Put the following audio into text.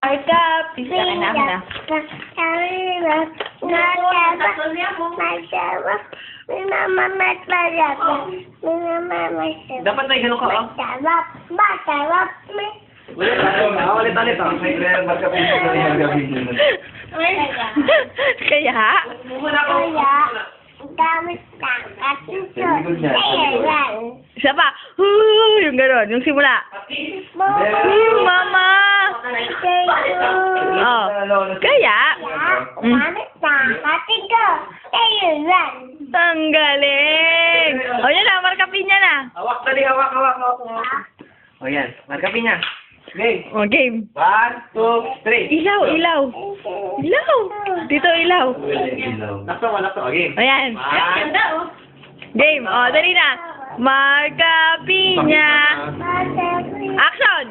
Marka, pisa ka na. Dapat na ganun ka, oh. Ulit. Kaya? Isa pa. Yung gano'n. Yung simula. Mama! Oh. Kaya? Ang galing! O yan na, markapin niya na. Hawak. O yan, markapin niya. Game. O, game. 1, 2, 3. Ilaw. Dito ilaw. Lakso. O, game. O yan. Game. O, dali na. Marka pinya. Action!